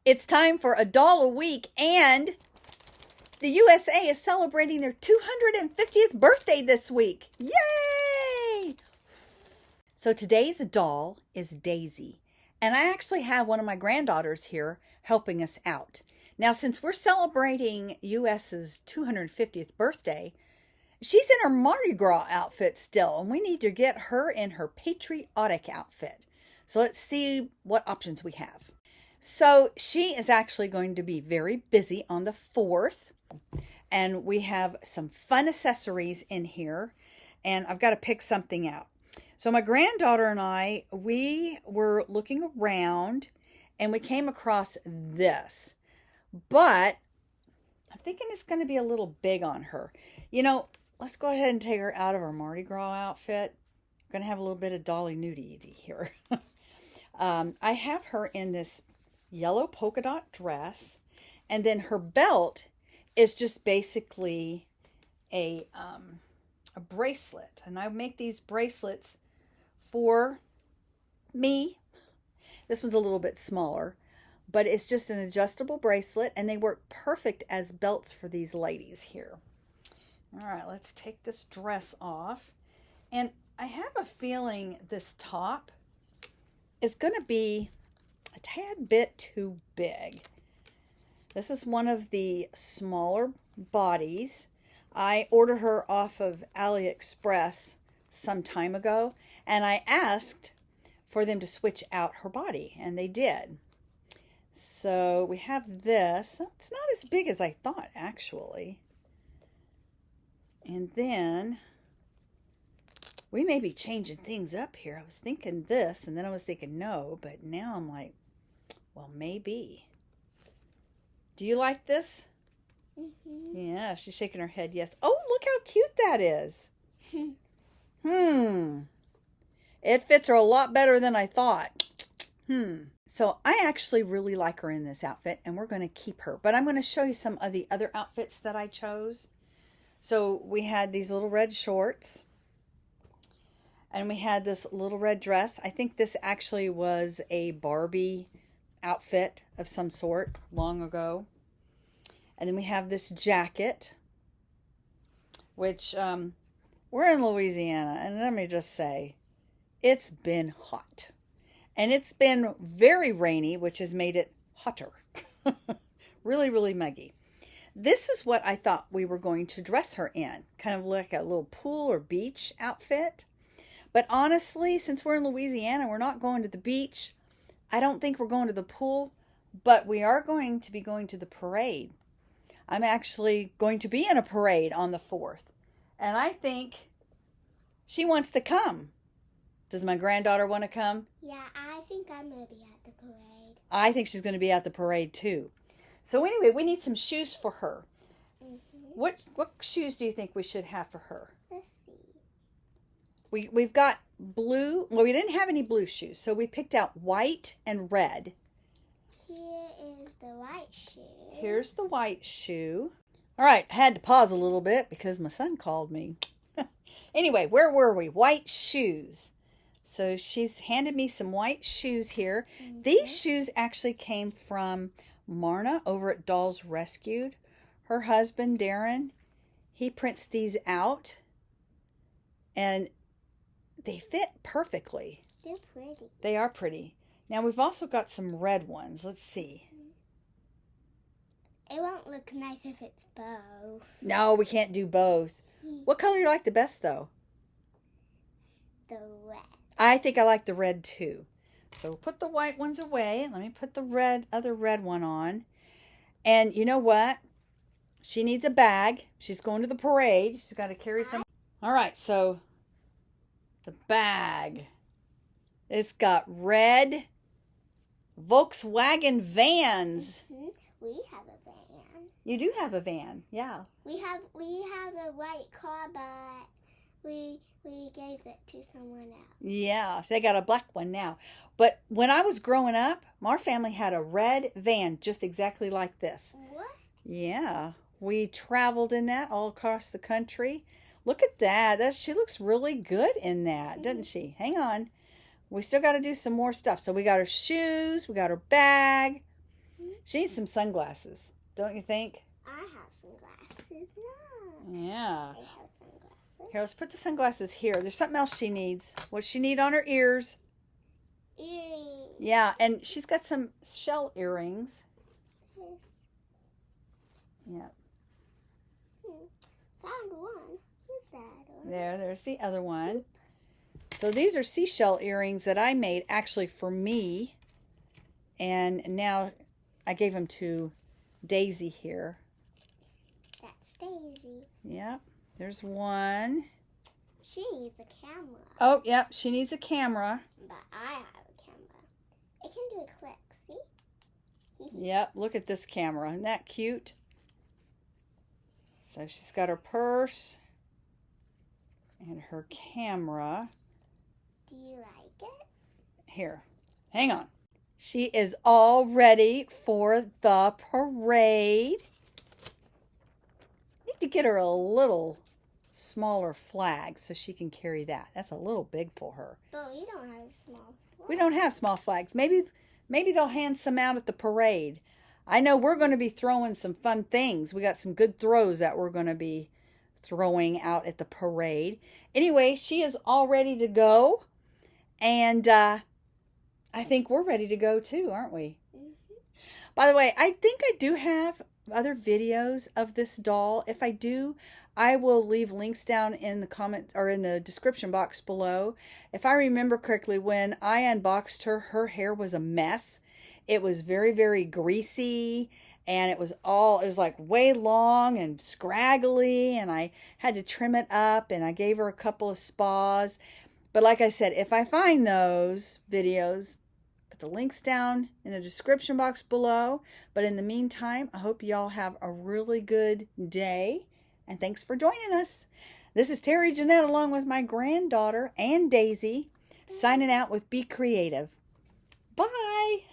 It's time for a doll a week, and the USA is celebrating their 250th birthday this week. Yay! So today's doll is Daisy, and I actually have one of my granddaughters here helping us out. Now, since we're celebrating US's 250th birthday, she's in her Mardi Gras outfit still, and we need to get her in her patriotic outfit. So let's see what options we have. So she is actually going to be very busy on the 4th, and we have some fun accessories in here, and I've got to pick something out. So my granddaughter and I, we were looking around, and we came across this, but I'm thinking it's going to be a little big on her. You know, let's go ahead and take her out of her Mardi Gras outfit. I'm going to have a little bit of dolly nudity here. I have her in this yellow polka dot dress, and then her belt is just basically a bracelet, and I make these bracelets for me. This one's a little bit smaller, but it's just an adjustable bracelet, and they work perfect as belts for these ladies here. All right, let's take this dress off, and I have a feeling this top is going to be a tad bit too big. This is one of the smaller bodies. I ordered her off of Ali Express some time ago, and I asked for them to switch out her body, and they did. So we have this. It's not as big as I thought, actually. And then we may be changing things up here. I was thinking this, and then I was thinking no, but now I'm like, well, maybe. Do you like this? Mm-hmm. Yeah, she's shaking her head yes. Oh, look how cute that is. It fits her a lot better than I thought. So I actually really like her in this outfit, and we're going to keep her. But I'm going to show you some of the other outfits that I chose. So we had these little red shorts, and we had this little red dress. I think this actually was a Barbie outfit of some sort long ago. And then we have this jacket, which we're in Louisiana, and let me just say, it's been hot. And it's been very rainy, which has made it hotter. Really, really muggy. This is what I thought we were going to dress her in, kind of like a little pool or beach outfit. But honestly, since we're in Louisiana, we're not going to the beach. I don't think we're going to the pool, but we are going to be going to the parade. I'm actually going to be in a parade on the 4th, and I think she wants to come. Does my granddaughter want to come? Yeah, I think I'm going to be at the parade. I think she's going to be at the parade too. So anyway, we need some shoes for her. Mm-hmm. What shoes do you think we should have for her? Let's see. We've got blue. Well, we didn't have any blue shoes, so we picked out white and red. Here is the white shoe. Here's the white shoe. All right, I had to pause a little bit because my son called me. Anyway, where were we? White shoes. So she's handed me some white shoes here. Mm-hmm. These shoes actually came from Marna over at Dolls Rescued. Her husband, Darren, he prints these out, and they fit perfectly. They're pretty. They are pretty. Now we've also got some red ones. Let's see. It won't look nice if it's both. No, we can't do both. What color do you like the best, though? The red. I think I like the red, too. So we'll put the white ones away. Let me put the other red one on. And you know what? She needs a bag. She's going to the parade. She's got to carry some. All right, so the bag. It's got red Volkswagen vans. Mm-hmm. We have a van. You do have a van, yeah. We have a white car, but we gave it to someone else. Yeah, so they got a black one now. But when I was growing up, our family had a red van just exactly like this. What? Yeah, we traveled in that all across the country. Look at that. She looks really good in that, doesn't she? Hang on. We still got to do some more stuff. So we got her shoes, we got her bag. She needs some sunglasses, don't you think? I have some glasses now. Yeah. I have sunglasses. Here, let's put the sunglasses here. There's something else she needs. What's she need on her ears? Earrings. Yeah, and she's got some shell earrings. Yes. Yeah. Found one. Who's that? There's the other one. So these are seashell earrings that I made actually for me. And now I gave them to Daisy here. That's Daisy. Yep. There's one. She needs a camera. Oh, yep. She needs a camera. But I have a camera. It can do a click, see? Yep. Look at this camera. Isn't that cute? So she's got her purse and her camera. Do you like it? Here. Hang on. She is all ready for the parade. Need to get her a little smaller flag so she can carry that. That's a little big for her. But we don't have a small flag. We don't have small flags. Maybe they'll hand some out at the parade. I know we're going to be throwing some fun things. We got some good throws that we're going to be throwing out at the parade. Anyway, she is all ready to go. And I think we're ready to go too, aren't we? Mm-hmm. By the way, I think I do have other videos of this doll. If I do, I will leave links down in the comments or in the description box below. If I remember correctly, when I unboxed her, her hair was a mess. It was very, very greasy, and it was like way long and scraggly, and I had to trim it up, and I gave her a couple of spas. But like I said, if I find those videos, put the links down in the description box below. But in the meantime, I hope y'all have a really good day, and thanks for joining us. This is Terry Jeanette along with my granddaughter and Daisy, signing out with Be Creative. Bye!